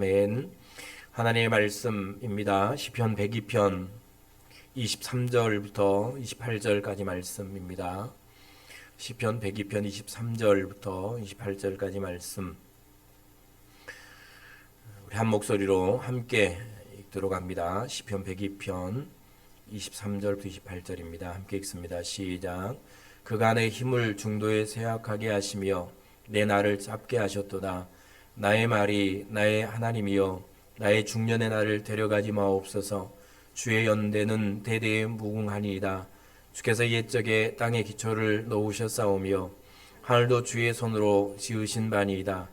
아멘. 하나님의 말씀입니다. 시편 102편 23절부터 28절까지 말씀입니다. 시편 102편 23절부터 28절까지 말씀, 우리 한 목소리로 함께 읽도록 합니다. 시편 102편 23절부터 28절입니다. 함께 읽습니다. 시작. 그가 내 힘을 중도에 쇠약하게 하시며 내 날을 짧게 하셨도다. 나의 말이 나의 하나님이여, 나의 중년의 날을 데려가지 마옵소서. 주의 연대는 대대에 무궁하니이다. 주께서 옛적에 땅의 기초를 놓으셨사오며 하늘도 주의 손으로 지으신 바니이다.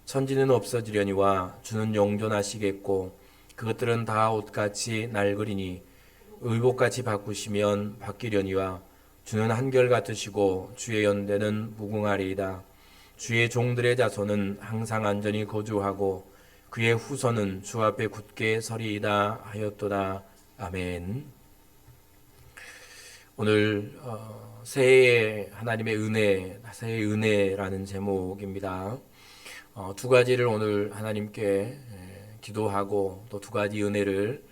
천지는 없어지려니와 주는 영존하시겠고 그것들은 다 옷같이 낡으리니 의복같이 바꾸시면 바뀌려니와 주는 한결같으시고 주의 연대는 무궁하리이다. 주의 종들의 자손은 항상 안전히 거주하고 그의 후손은 주 앞에 굳게 서리이다 하였도다. 아멘. 오늘 새해의 하나님의 은혜, 새해의 은혜라는 제목입니다. 두 가지를 오늘 하나님께 기도하고 또 두 가지 은혜를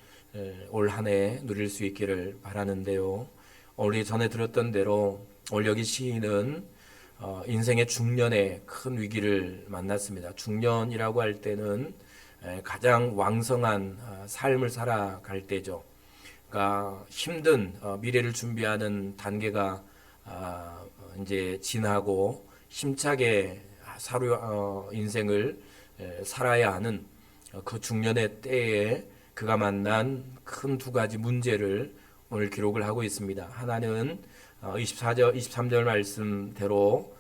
올 한 해 누릴 수 있기를 바라는데요. 우리 전에 들었던 대로 오늘 여기 시인은 인생의 중년에 큰 위기를 만났습니다. 중년이라고 할 때는 가장 왕성한 삶을 살아갈 때죠. 그러니까 힘든 미래를 준비하는 단계가 이제 지나고 힘차게 인생을 살아야 하는 그 중년의 때에 그가 만난 큰 두 가지 문제를 오늘 기록을 하고 있습니다. 하나는 23절 말씀대로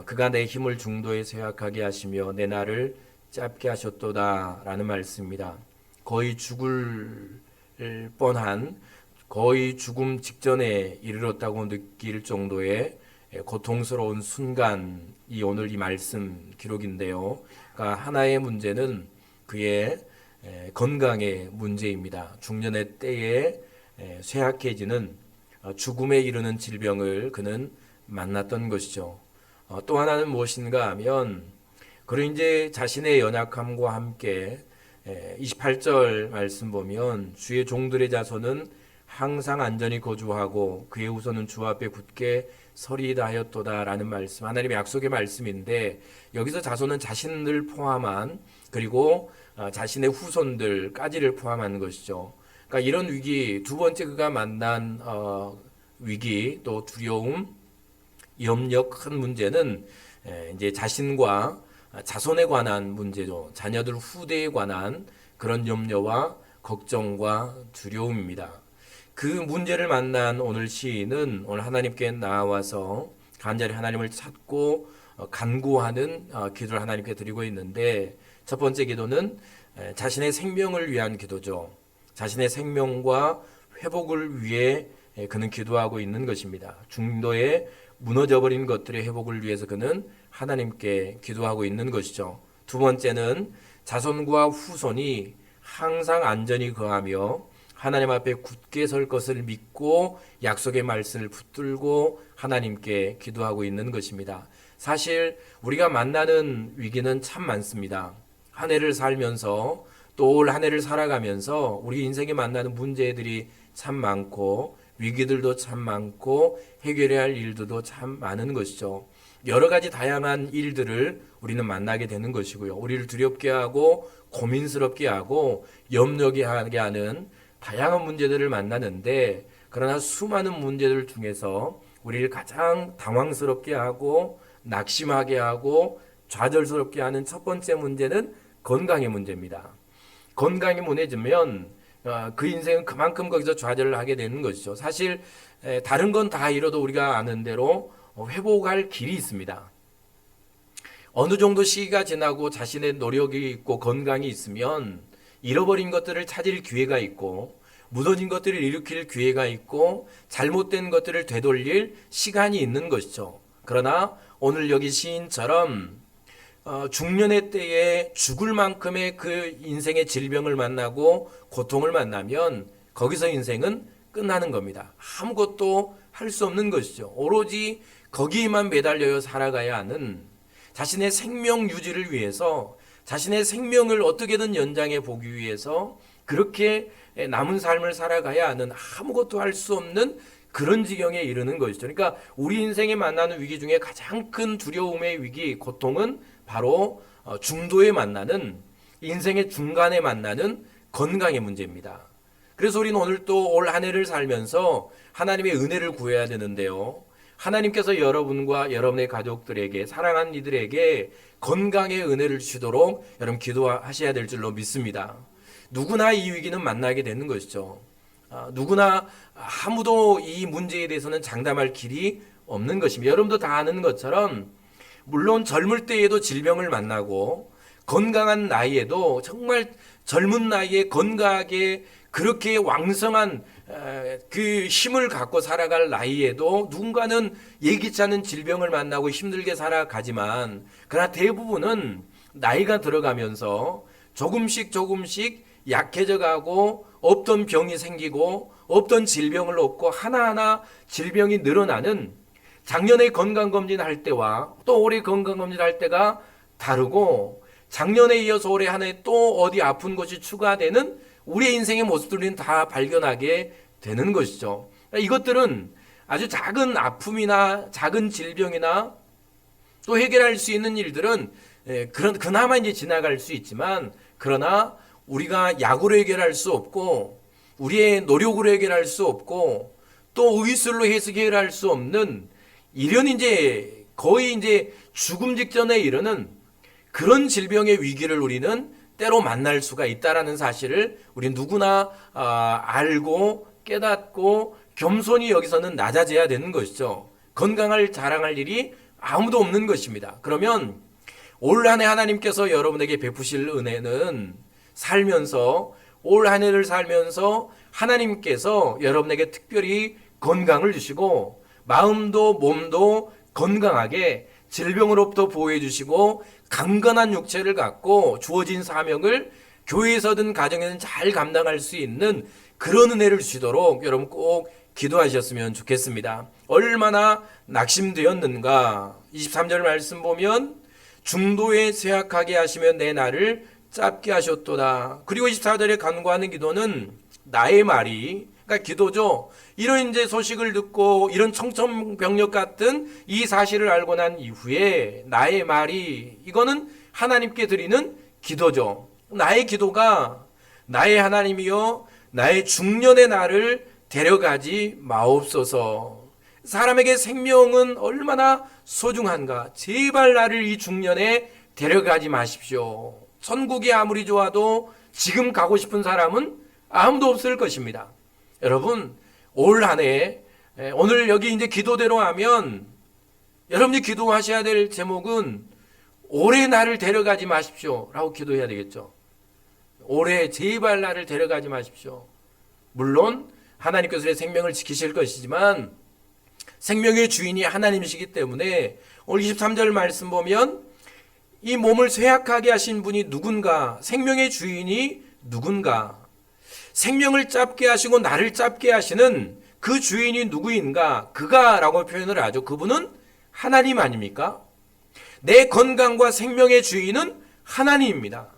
그가 내 힘을 중도에 쇠약하게 하시며 내 날을 짧게 하셨도다 라는 말씀입니다. 거의 죽을 뻔한, 거의 죽음 직전에 이르렀다고 느낄 정도의 고통스러운 순간이 오늘 이 말씀 기록인데요. 그러니까 하나의 문제는 그의 건강의 문제입니다. 중년의 때에 쇠약해지는 죽음에 이르는 질병을 그는 만났던 것이죠. 또 하나는 무엇인가 하면 그는 이제 자신의 연약함과 함께 28절 말씀 보면 주의 종들의 자손은 항상 안전히 거주하고 그의 후손은 주 앞에 굳게 서리이다 하였도다 라는 말씀, 하나님의 약속의 말씀인데 여기서 자손은 자신을 포함한, 그리고 자신의 후손들까지를 포함한 것이죠. 그러니까 이런 위기, 두 번째 그가 만난 위기, 또 두려움, 염려, 큰 문제는 이제 자신과 자손에 관한 문제죠. 자녀들 후대에 관한 그런 염려와 걱정과 두려움입니다. 그 문제를 만난 오늘 시인은 오늘 하나님께 나와서 간절히 하나님을 찾고 간구하는 기도를 하나님께 드리고 있는데, 첫 번째 기도는 자신의 생명을 위한 기도죠. 자신의 생명과 회복을 위해 그는 기도하고 있는 것입니다. 중도에 무너져버린 것들의 회복을 위해서 그는 하나님께 기도하고 있는 것이죠. 두 번째는 자손과 후손이 항상 안전히 거하며 하나님 앞에 굳게 설 것을 믿고 약속의 말씀을 붙들고 하나님께 기도하고 있는 것입니다. 사실 우리가 만나는 위기는 참 많습니다. 한 해를 살면서 또 올 한 해를 살아가면서 우리 인생에 만나는 문제들이 참 많고 위기들도 참 많고 해결해야 할 일들도 참 많은 것이죠. 여러 가지 다양한 일들을 우리는 만나게 되는 것이고요. 우리를 두렵게 하고 고민스럽게 하고 염려하게 하는 다양한 문제들을 만나는데, 그러나 수많은 문제들 중에서 우리를 가장 당황스럽게 하고 낙심하게 하고 좌절스럽게 하는 첫 번째 문제는 건강의 문제입니다. 건강이 무너지면 그 인생은 그만큼 거기서 좌절을 하게 되는 것이죠. 사실 다른 건 다 잃어도 우리가 아는 대로 회복할 길이 있습니다. 어느 정도 시기가 지나고 자신의 노력이 있고 건강이 있으면 잃어버린 것들을 찾을 기회가 있고 무너진 것들을 일으킬 기회가 있고 잘못된 것들을 되돌릴 시간이 있는 것이죠. 그러나 오늘 여기 시인처럼 중년의 때에 죽을 만큼의 그 인생의 질병을 만나고 고통을 만나면 거기서 인생은 끝나는 겁니다. 아무것도 할 수 없는 것이죠. 오로지 거기에만 매달려 살아가야 하는, 자신의 생명 유지를 위해서 자신의 생명을 어떻게든 연장해 보기 위해서 그렇게 남은 삶을 살아가야 하는, 아무것도 할 수 없는 그런 지경에 이르는 것이죠. 그러니까 우리 인생에 만나는 위기 중에 가장 큰 두려움의 위기, 고통은 바로 중도에 만나는, 인생의 중간에 만나는 건강의 문제입니다. 그래서 우리는 오늘 또 올 한 해를 살면서 하나님의 은혜를 구해야 되는데요. 하나님께서 여러분과 여러분의 가족들에게, 사랑하는 이들에게 건강의 은혜를 주시도록 여러분 기도하셔야 될 줄로 믿습니다. 누구나 이 위기는 만나게 되는 것이죠. 누구나, 아무도 이 문제에 대해서는 장담할 길이 없는 것입니다. 여러분도 다 아는 것처럼 물론 젊을 때에도 질병을 만나고 건강한 나이에도, 정말 젊은 나이에 건강하게 그렇게 왕성한 그 힘을 갖고 살아갈 나이에도 누군가는 예기치 않은 질병을 만나고 힘들게 살아가지만, 그러나 대부분은 나이가 들어가면서 조금씩 약해져 가고 없던 병이 생기고 없던 질병을 얻고 하나하나 질병이 늘어나는, 작년에 건강검진 할 때와 또 올해 건강검진 할 때가 다르고, 작년에 이어서 올해 한 해 또 어디 아픈 곳이 추가되는 우리의 인생의 모습들은 다 발견하게 되는 것이죠. 이것들은 아주 작은 아픔이나 작은 질병이나 또 해결할 수 있는 일들은 그나마 이제 지나갈 수 있지만, 그러나 우리가 약으로 해결할 수 없고 우리의 노력으로 해결할 수 없고 또 의술로 해결할 수 없는, 이런 이제 거의 이제 죽음 직전에 이르는 그런 질병의 위기를 우리는 때로 만날 수가 있다라는 사실을 우리 누구나 알고 깨닫고 겸손히 여기서는 낮아져야 되는 것이죠. 건강을 자랑할 일이 아무도 없는 것입니다. 그러면 올 한 해 하나님께서 여러분에게 베푸실 은혜는, 살면서 올 한 해를 살면서 하나님께서 여러분에게 특별히 건강을 주시고 마음도 몸도 건강하게 질병으로부터 보호해 주시고 강건한 육체를 갖고 주어진 사명을 교회에서든 가정에서든 잘 감당할 수 있는 그런 은혜를 주시도록 여러분 꼭 기도하셨으면 좋겠습니다. 얼마나 낙심되었는가. 23절 말씀 보면 중도에 쇠약하게 하시며 내 날을 짧게 하셨도다. 그리고 24절에 간구하는 기도는 나의 말이, 그러니까 기도죠. 이런 이제 소식을 듣고 이런 청천벽력 같은 이 사실을 알고 난 이후에 나의 말이, 이거는 하나님께 드리는 기도죠. 나의 기도가 나의 하나님이여 나의 중년의 날을 데려가지 마옵소서. 사람에게 생명은 얼마나 소중한가. 제발 나를 이 중년에 데려가지 마십시오. 천국이 아무리 좋아도 지금 가고 싶은 사람은 아무도 없을 것입니다. 여러분, 올 한 해, 오늘 여기 이제 기도대로 하면 여러분이 기도하셔야 될 제목은 올해 나를 데려가지 마십시오 라고 기도해야 되겠죠. 올해 제발 나를 데려가지 마십시오. 물론 하나님께서 내 생명을 지키실 것이지만 생명의 주인이 하나님이시기 때문에 오늘 23절 말씀 보면 이 몸을 쇠약하게 하신 분이 누군가, 생명의 주인이 누군가, 생명을 짧게 하시고 나를 짧게 하시는 그 주인이 누구인가, 그가 라고 표현을 하죠. 그분은 하나님 아닙니까? 내 건강과 생명의 주인은 하나님입니다.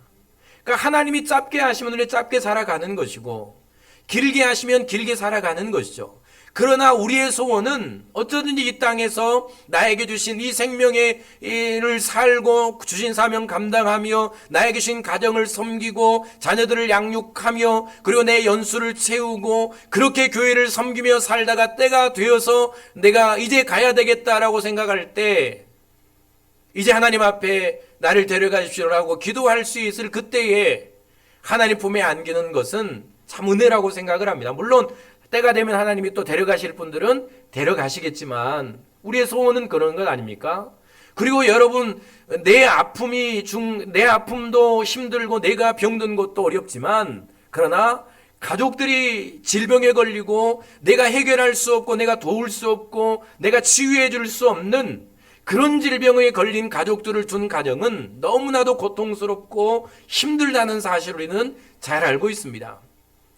그러니까 하나님이 짧게 하시면 우리 짧게 살아가는 것이고 길게 하시면 길게 살아가는 것이죠. 그러나 우리의 소원은 어쩌든지 이 땅에서 나에게 주신 이 생명의 일을 살고 주신 사명 감당하며 나에게 주신 가정을 섬기고 자녀들을 양육하며 그리고 내 연수를 채우고 그렇게 교회를 섬기며 살다가 때가 되어서 내가 이제 가야 되겠다라고 생각할 때 이제 하나님 앞에 나를 데려가십시오라고 기도할 수 있을 그때에 하나님 품에 안기는 것은 참 은혜라고 생각을 합니다. 물론 때가 되면 하나님이 또 데려가실 분들은 데려가시겠지만 우리의 소원은 그런 것 아닙니까? 그리고 여러분, 내 아픔도 힘들고 내가 병든 것도 어렵지만 그러나 가족들이 질병에 걸리고 내가 해결할 수 없고 내가 도울 수 없고 내가 치유해 줄 수 없는 그런 질병에 걸린 가족들을 둔 가정은 너무나도 고통스럽고 힘들다는 사실을 우리는 잘 알고 있습니다.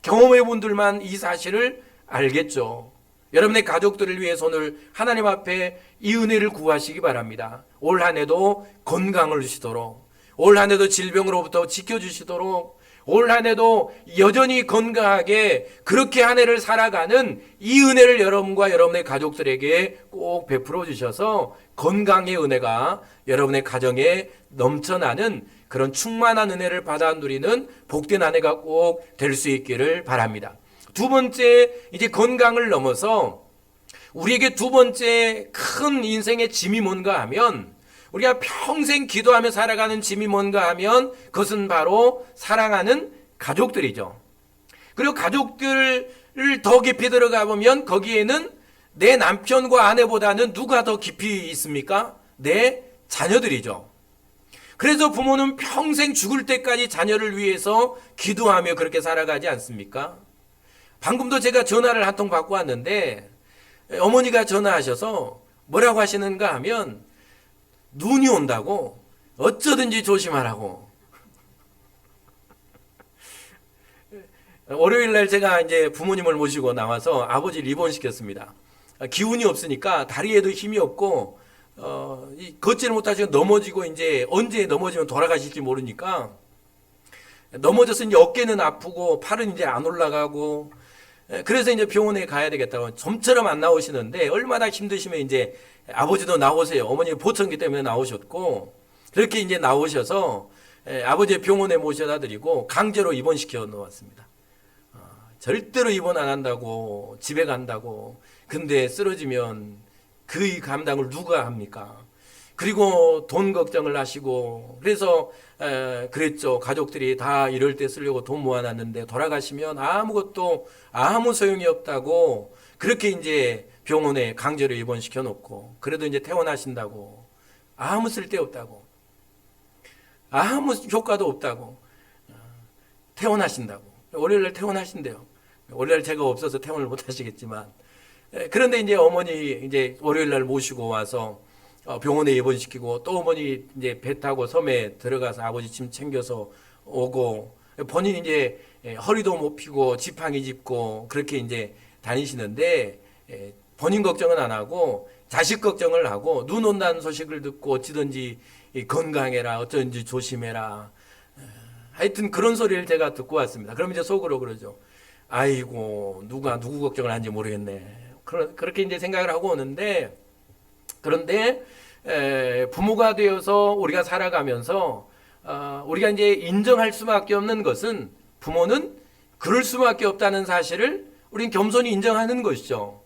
경험해 본 분들만 이 사실을 알겠죠. 여러분의 가족들을 위해서 오늘 하나님 앞에 이 은혜를 구하시기 바랍니다. 올 한 해도 건강을 주시도록, 올 한 해도 질병으로부터 지켜주시도록 올 한 해도 여전히 건강하게 그렇게 한 해를 살아가는 이 은혜를 여러분과 여러분의 가족들에게 꼭 베풀어 주셔서 건강의 은혜가 여러분의 가정에 넘쳐나는 그런 충만한 은혜를 받아 누리는 복된 한 해가 꼭 될 수 있기를 바랍니다. 두 번째, 이제 건강을 넘어서 우리에게 두 번째 큰 인생의 짐이 뭔가 하면, 우리가 평생 기도하며 살아가는 짐이 뭔가 하면 그것은 바로 사랑하는 가족들이죠. 그리고 가족들을 더 깊이 들어가 보면 거기에는 내 남편과 아내보다는 누가 더 깊이 있습니까? 내 자녀들이죠. 그래서 부모는 평생 죽을 때까지 자녀를 위해서 기도하며 그렇게 살아가지 않습니까? 방금도 제가 전화를 한 통 받고 왔는데 어머니가 전화하셔서 뭐라고 하시는가 하면 눈이 온다고 어쩌든지 조심하라고. 월요일 날 제가 이제 부모님을 모시고 나와서 아버지를 입원시켰습니다. 기운이 없으니까 다리에도 힘이 없고 걷지를 못하시고 넘어지고 이제 언제 넘어지면 돌아가실지 모르니까 넘어져서 이제 어깨는 아프고 팔은 이제 안 올라가고 그래서 이제 병원에 가야 되겠다고 좀처럼 안 나오시는데 얼마나 힘드시면 이제 아버지도 나오세요. 어머니 보청기 때문에 나오셨고 그렇게 이제 나오셔서 아버지 병원에 모셔다 드리고 강제로 입원시켜 놓았습니다. 절대로 입원 안 한다고 집에 간다고. 근데 쓰러지면 그 감당을 누가 합니까? 그리고 돈 걱정을 하시고 그래서 그랬죠. 가족들이 다 이럴 때 쓰려고 돈 모아놨는데 돌아가시면 아무것도 아무 소용이 없다고 그렇게 이제 병원에 강제로 입원시켜 놓고 그래도 이제 퇴원하신다고 아무 쓸데없다고 아무 효과도 없다고 퇴원하신다고 월요일날 퇴원하신대요. 월요일 제가 없어서 퇴원을 못 하시겠지만 그런데 이제 어머니 이제 월요일날 모시고 와서 병원에 입원시키고 또 어머니 이제 배 타고 섬에 들어가서 아버지 짐 챙겨서 오고 본인이 이제 허리도 못 펴고 지팡이 짚고 그렇게 이제 다니시는데 본인 걱정은 안 하고 자식 걱정을 하고 눈 온다는 소식을 듣고 어찌든지 건강해라 어쩐지 조심해라 하여튼 그런 소리를 제가 듣고 왔습니다. 그럼 이제 속으로 그러죠. 아이고 누가 누구 걱정을 하는지 모르겠네. 그렇게 이제 생각을 하고 오는데 그런데 부모가 되어서 우리가 살아가면서 우리가 이제 인정할 수밖에 없는 것은 부모는 그럴 수밖에 없다는 사실을 우리는 겸손히 인정하는 것이죠.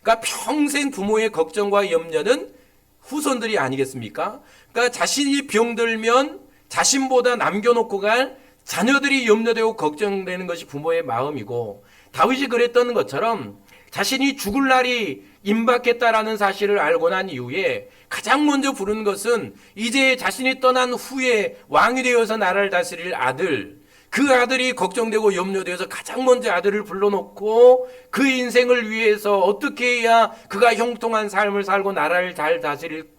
그러니까 평생 부모의 걱정과 염려는 후손들이 아니겠습니까? 그러니까 자신이 병들면 자신보다 남겨놓고 갈 자녀들이 염려되고 걱정되는 것이 부모의 마음이고 다윗이 그랬던 것처럼 자신이 죽을 날이 임박했다라는 사실을 알고 난 이후에 가장 먼저 부른 것은 이제 자신이 떠난 후에 왕이 되어서 나라를 다스릴 아들, 그 아들이 걱정되고 염려되어서 가장 먼저 아들을 불러놓고 그 인생을 위해서 어떻게 해야 그가 형통한 삶을 살고 나라를 잘 다스릴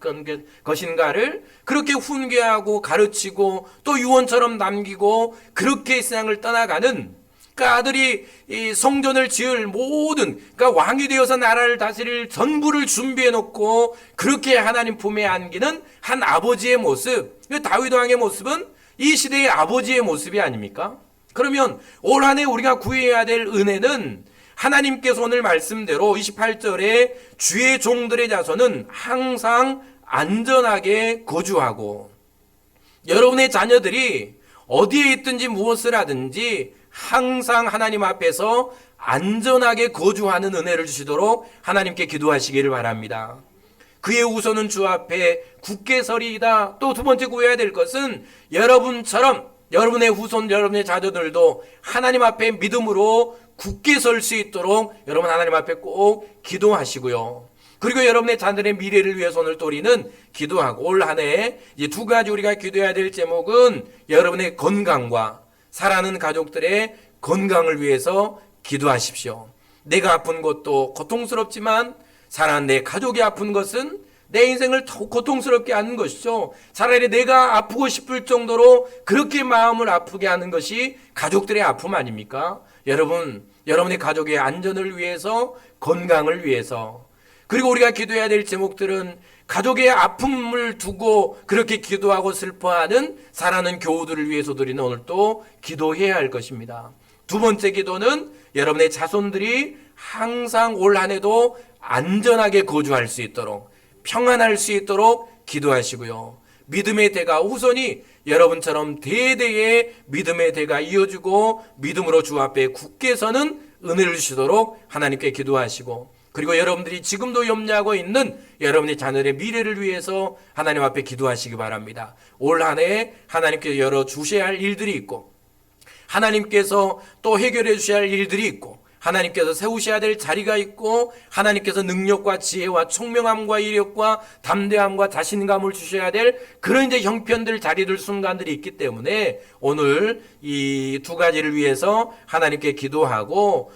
것인가를 그렇게 훈계하고 가르치고 또 유언처럼 남기고 그렇게 세상을 떠나가는 그러니까 아들이 이 성전을 지을 모든 그러니까 왕이 되어서 나라를 다스릴 전부를 준비해 놓고 그렇게 하나님 품에 안기는 한 아버지의 모습. 다윗 왕의 모습은 이 시대의 아버지의 모습이 아닙니까? 그러면 올 한 해 우리가 구해야 될 은혜는 하나님께서 오늘 말씀대로 28절에 주의 종들의 자손은 항상 안전하게 거주하고 여러분의 자녀들이 어디에 있든지 무엇을 하든지 항상 하나님 앞에서 안전하게 거주하는 은혜를 주시도록 하나님께 기도하시기를 바랍니다. 그의 후손은 주 앞에 굳게 서리이다. 또 두 번째 구해야 될 것은 여러분처럼 여러분의 후손, 여러분의 자녀들도 하나님 앞에 믿음으로 굳게 설 수 있도록 여러분 하나님 앞에 꼭 기도하시고요. 그리고 여러분의 자녀들의 미래를 위해서 오늘 또 우리는 기도하고 올 한 해 이 두 가지 우리가 기도해야 될 제목은 여러분의 건강과 사랑하는 가족들의 건강을 위해서 기도하십시오. 내가 아픈 것도 고통스럽지만 사랑하는 내 가족이 아픈 것은 내 인생을 더 고통스럽게 하는 것이죠. 차라리 내가 아프고 싶을 정도로 그렇게 마음을 아프게 하는 것이 가족들의 아픔 아닙니까? 여러분, 여러분의 가족의 안전을 위해서 건강을 위해서 그리고 우리가 기도해야 될 제목들은 가족의 아픔을 두고 그렇게 기도하고 슬퍼하는 사랑하는 교우들을 위해서도 우리는 오늘 또 기도해야 할 것입니다. 두 번째 기도는 여러분의 자손들이 항상 올 한 해도 안전하게 거주할 수 있도록, 평안할 수 있도록 기도하시고요. 믿음의 대가 후손이 여러분처럼 대대의 믿음의 대가 이어주고 믿음으로 주 앞에 굳게 서는 은혜를 주시도록 하나님께 기도하시고, 그리고 여러분들이 지금도 염려하고 있는 여러분의 자녀의 미래를 위해서 하나님 앞에 기도하시기 바랍니다. 올 한 해 하나님께서 열어주셔야 할 일들이 있고, 하나님께서 또 해결해 주셔야 할 일들이 있고, 하나님께서 세우셔야 될 자리가 있고, 하나님께서 능력과 지혜와 총명함과 이력과 담대함과 자신감을 주셔야 될 그런 이제 형편들, 자리들, 순간들이 있기 때문에 오늘 이 두 가지를 위해서 하나님께 기도하고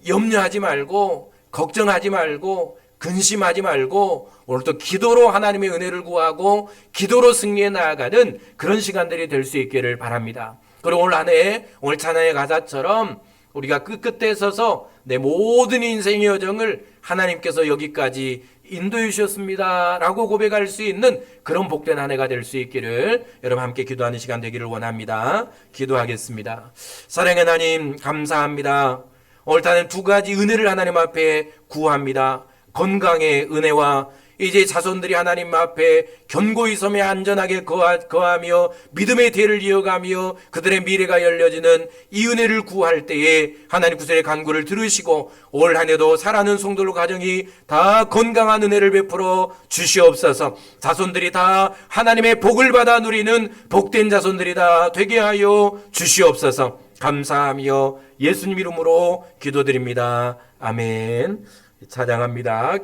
염려하지 말고 걱정하지 말고 근심하지 말고 오늘 또 기도로 하나님의 은혜를 구하고 기도로 승리해 나아가는 그런 시간들이 될 수 있기를 바랍니다. 그리고 오늘 한 해 오늘 찬양의 가사처럼 우리가 끝에 서서 내 모든 인생의 여정을 하나님께서 여기까지 인도해 주셨습니다 라고 고백할 수 있는 그런 복된 한 해가 될 수 있기를 여러분 함께 기도하는 시간 되기를 원합니다. 기도하겠습니다. 사랑의 하나님 감사합니다. 오늘 따는 두 가지 은혜를 하나님 앞에 구합니다. 건강의 은혜와 이제 자손들이 하나님 앞에 견고히 섬에 안전하게 거하며 믿음의 대를 이어가며 그들의 미래가 열려지는 이 은혜를 구할 때에 하나님 구슬의 간구를 들으시고 올 한 해도 살아가는 성도들 가정이 다 건강한 은혜를 베풀어 주시옵소서. 자손들이 다 하나님의 복을 받아 누리는 복된 자손들이 다 되게 하여 주시옵소서. 감사하며 예수님 이름으로 기도드립니다. 아멘. 찬양합니다.